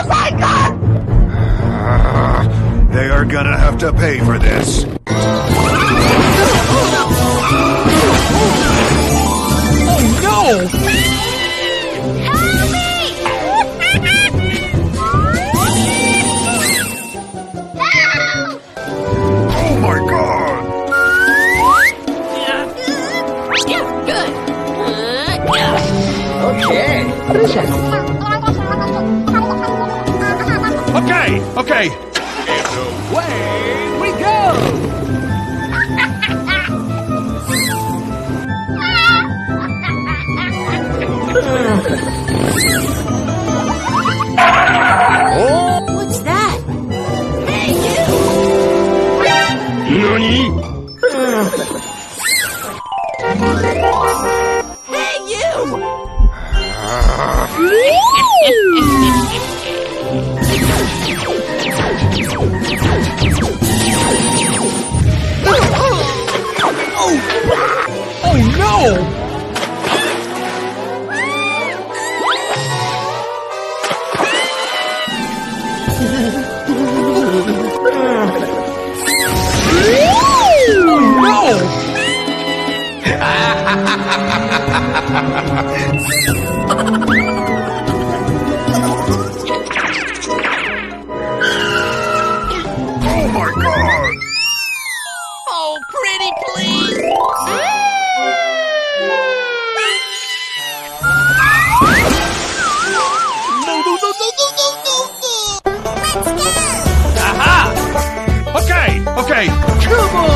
my God! They are gonna have to pay for this. Oh no! Help me! Help! Oh my God! Yeah, good. Okay. Away we go! What's that? Hey, you! Nani? Hey, you! Oh no! Oh my God! Oh, pretty please! No! Let's go! Aha! Okay. Come on!